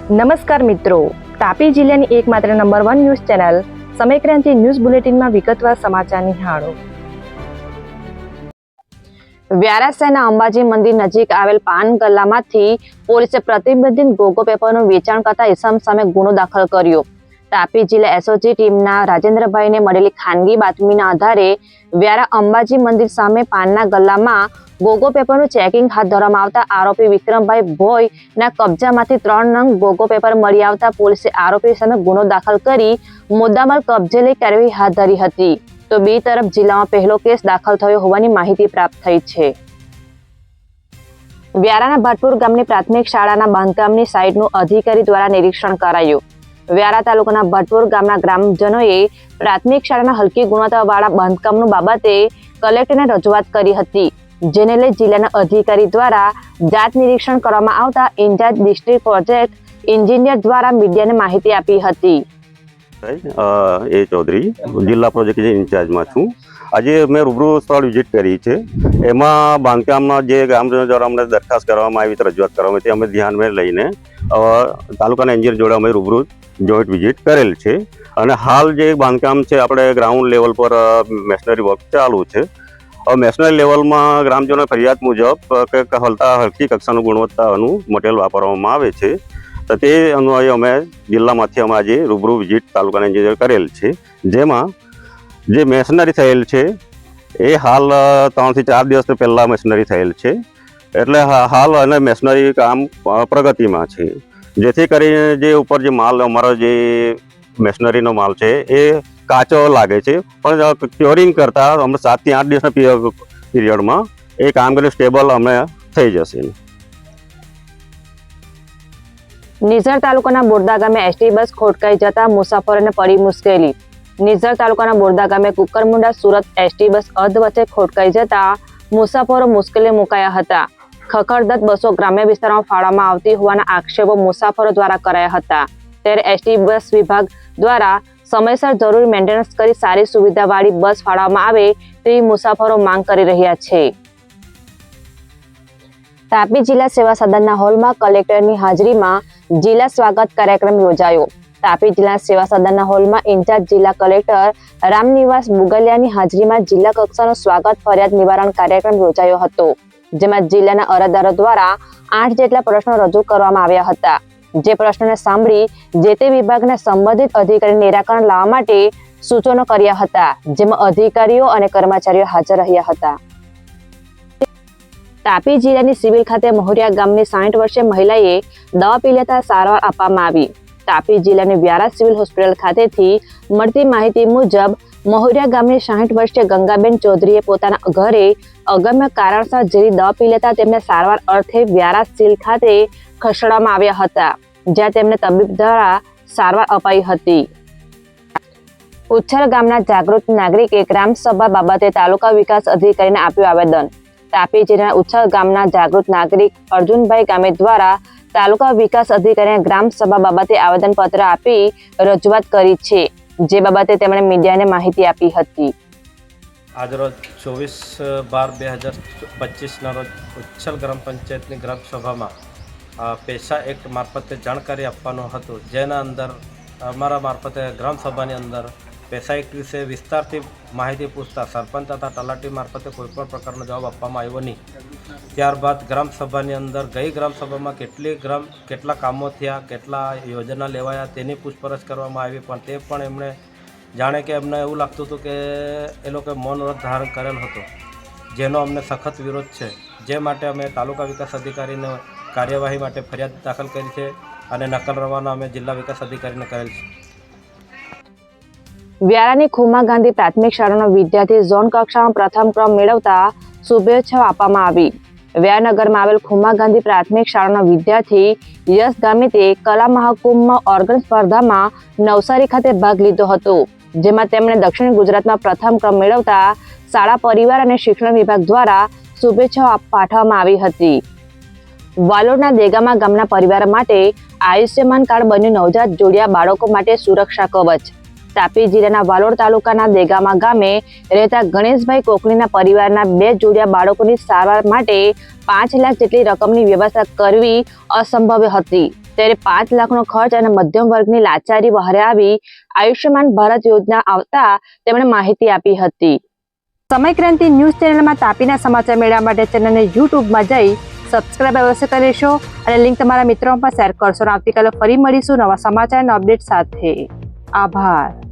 નમસ્કાર મિત્રો, તાપી જિલ્લાની એકમાત્ર number 1 news channel Samaykranti news બુલેટિનમાં વિગતવાર સમાચાર નિહાળો। વ્યારા શહેરના અંબાજી મંદિર નજીક આવેલ પાન ગલ્લામાંથી પોલીસે પ્રતિબંધિત ગોગો પેપરનું વેચાણ કરતા ઇસમ સામે ગુનો દાખલ કર્યો। તાપી જિલ્લા એસઓજી ટીમના રાજેન્દ્રભાઈને મળેલી ખાનગી બાતમીના આધારે વ્યારા અંબાજી મંદિર સામે પાનના ગલ્લામાં ગોગો પેપરનું ચેકિંગ હાથ ધરવામાં આવતા આરોપી વિક્રમભાઈ ભોયના કબજામાંથી 3 નંગ ગોગો પેપર મળી આવતા પોલીસે આરોપી સામે ગુનો દાખલ કરી મુદ્દામાલ કબજે લઈ કાર્યવાહી હાથ ધરી હતી। તો બે તરફ જિલ્લામાં પહેલો કેસ દાખલ થયો હોવાની માહિતી પ્રાપ્ત થઈ છે। વ્યારાના ભટપુર ગામની પ્રાથમિક શાળાના બાંધકામની સાઇટનું અધિકારી દ્વારા નિરીક્ષણ કરાયું। વ્યારા તાલુકાના ભટપુર ગામના ગ્રામજનોએ પ્રાથમિક શાળાના હલકી ગુણવત્તાવાળા બાંધકામનું બાબતે કલેક્ટરને રજૂઆત કરી હતી, જેને લઈ જિલ્લાના અધિકારી દ્વારા જાત નિરીક્ષણ કરવામાં આવતા ઇન્ચાર્જ ડિસ્ટ્રિક્ટ પ્રોજેક્ટ એન્જિનિયર દ્વારા મીડિયાને માહિતી આપી હતી। એ ચૌધરી જિલ્લા પ્રોજેક્ટ ઇન્ચાર્જમાં છું। આજે મેં રૂબરૂ સ્થળ વિઝિટ કરી છે। એમાં બાંધકામના જે ગ્રામજનો દ્વારા અમને દરખાસ્ત કરવામાં આવી, રજૂઆત કરવામાં આવી, અમે ધ્યાનમાં લઈને તાલુકાના એન્જિનિયર જોડે અમે રૂબરૂ જોઈન્ટ વિઝિટ કરેલ છે। અને હાલ જે બાંધકામ છે આપણે ગ્રાઉન્ડ લેવલ પર મેશનરી વર્ક ચાલુ છે। મેશનરી લેવલમાં ગ્રામજનો ફરિયાદ મુજબ કે હલકી કક્ષાનું ગુણવત્તાનું મટીરિયલ વાપરવામાં આવે છે, તો તે અન્વયે અમે જિલ્લામાંથી અમે આજે રૂબરૂ વિઝિટ તાલુકાના એન્જિનિયર કરેલ છે। જેમાં જે મેશનરી થયેલ છે એ હાલ 3 થી 4 દિવસ પહેલાં મેશનરી થયેલ છે, એટલે હાલ અને મેશનરી કામ પ્રગતિમાં છે। જેથી કરીને જે ઉપર જે માલ અમારો જે મેશનરીનો માલ છે એ કાચો લાગે છે, પણ ક્યોરિંગ કરતાં અમે 7 થી 8 દિવસના પીરિયડમાં એ કામગીરી સ્ટેબલ અમે થઈ જશે। નિઝર તાલુકાના બોરદા ગામે એસટી બસ ખોટકાઈ જતા મુસાફરોને પડી મુશ્કેલી। નિઝર તાલુકાના બોરદા ગામે કુકરમુંડા સુરત એસટી બસ અર્ધ વચ્ચે ખોટકાઈ જતા મુસાફરો મુશ્કેલી મુકાયા હતા। ખખડદત્ત બસો ગ્રામ્ય વિસ્તારમાં ફાળવવામાં આવતી હોવાના આક્ષેપો મુસાફરો દ્વારા કરાયા હતા, ત્યારે એસટી બસ વિભાગ દ્વારા સમયસર જરૂરી મેન્ટેનન્સ કરી સારી સુવિધાવાળી બસ ફાળવવામાં આવે તેવી મુસાફરો માંગ કરી રહ્યા છે। તાપી જિલ્લા સેવા સદનના હોલમાં કલેક્ટરની હાજરીમાં જિલ્લા સ્વાગત કાર્યક્રમ યોજાયો। તાપી જિલ્લા સેવા સદનના હોલમાં ઇન્ચાર્જ જિલ્લા કલેક્ટર રામનિવાસ મુગલિયાની હાજરીમાં જિલ્લા કક્ષાનો સ્વાગત ફરિયાદ નિવારણ કાર્યક્રમ યોજાયો હતો, જેમાં જિલ્લાના અરજદારો દ્વારા 8 જેટલા પ્રશ્નો રજૂ કરવામાં આવ્યા હતા, જે પ્રશ્નોને સાંભળી જે તે વિભાગના સંબંધિત અધિકારી નિરાકરણ લાવવા માટે સૂચનો કર્યા હતા, જેમાં અધિકારીઓ અને કર્મચારીઓ હાજર રહ્યા હતા। તાપી જિલ્લાની સિવિલ ખાતે મહોરિયા ગામની 60 વર્ષીય મહિલાએ દવા પી લેતા સારવાર આપવામાં આવી। તાપી જિલ્લાની વ્યારા સિવિલ હોસ્પિટલ ખાતેથી મળતી માહિતી મુજબ મહોરિયા ગામની 60 વર્ષીય ગંગાબેન ચૌધરીએ પોતાના ઘરે અગમ્ય કારણસર ઝેરી દવા પી લેતા તેમને સારવાર અર્થે વ્યારા સિવિલ ખાતે ખસેડવામાં આવ્યા હતા, જ્યાં તેમને તબીબ દ્વારા સારવાર અપાઈ હતી। ઉચ્છલ ગામના જાગૃત નાગરિકે ગ્રામસભા બાબતે તાલુકા વિકાસ અધિકારીને આપ્યું આવેદન। તાપી જિલ્લાના ઉચ્છલ ગામના જાગૃત નાગરિક અર્જુનભાઈ ગામે દ્વારા તાલુકા વિકાસ અધિકારીને ગ્રામસભા બાબતે આવેદનપત્ર આપી રજૂઆત કરી છે, જે બાબતે તેમણે મીડિયાને માહિતી આપી હતી। આજરોજ 24/12/2025ના રોજ ઉચ્છલ ગ્રામ પંચાયતની ગ્રામસભામાં પૈસા એક્ટ મારફતે જાણકારી આપવાનો હતો, જેના અંદર અમારા મારફતે ગ્રામસભાની અંદર પૈસા એક્ટ વિશે વિસ્તારથી માહિતી પૂછતા સરપંચ તથા તલાટી મારફતે કોઈપણ પ્રકારનો જવાબ આપવામાં આવ્યો નહીં। ત્યારબાદ ગ્રામસભાની અંદર ગઈ ગ્રામસભામાં કેટલા કામો થયા, કેટલા યોજના લેવાયા તેની પૂછપરછ કરવામાં આવી, પણ તે પણ એમણે જાણે કે એમને એવું લાગતું હતું કે એ લોકો મૌન વ્રત ધારણ કરેલ હતો, જેનો અમને સખત વિરોધ છે, જે માટે અમે તાલુકા વિકાસ અધિકારીને કાર્યવાહી માટે ફરિયાદ દાખલ કરી છે અને નકલ રવાના અમે જિલ્લા વિકાસ અધિકારીને કરેલ છે। વ્યારાની ખુમા ગાંધી પ્રાથમિક શાળાનો વિદ્યાર્થી ઝોન કક્ષામાં પ્રથમ ક્રમ મેળવતા શુભેચ્છાઓ આપવામાં આવી। વ્યારાનગરમાં આવેલ ખુમા ગાંધી પ્રાથમિક શાળાનો વિદ્યાર્થી યશ ગામિતે કલા મહાકુંભમાં ઓર્ગન સ્પર્ધામાં નવસારી ખાતે ભાગ લીધો હતો, જેમાં તેમણે દક્ષિણ ગુજરાતમાં પ્રથમ ક્રમ મેળવતા શાળા પરિવાર અને શિક્ષણ વિભાગ દ્વારા શુભેચ્છાઓ પાઠવવામાં આવી હતી। વાલોડના દેગામા ગામના પરિવાર માટે આયુષ્યમાન કાર્ડ બન્યું નવજાત જોડિયા બાળકો માટે સુરક્ષા કવચ। તાપી જિલ્લાના વાલોડ તાલુકાના દેગામા ગામે રહેતા ગણેશભાઈ કોકલીના પરિવારના 2 જોડિયા બાળકોની સારવાર માટે 5 લાખ જેટલી રકમની વ્યવસ્થા કરવી અસંભવ હતી, ત્યારે 5 લાખનો ખર્ચ અને મધ્યમ વર્ગની લાચારી વહારે આવી આયુષ્યમાન ભારત યોજના આવતા તેમણે માહિતી આપી હતી. સમયક્રાંતિ ન્યૂઝ ચેનલમાં તાપીના સમાચાર મેળવવા માટે ચેનલને યુટ્યુબમાં જઈ સબસ્ક્રાઇબ અવશ્ય કરી લેશો અને લિંક તમારા મિત્રોમાં પણ શેર કરશો. આવતીકાલે ફરી મળીશું નવા સમાચારના અપડેટ સાથે. આભાર.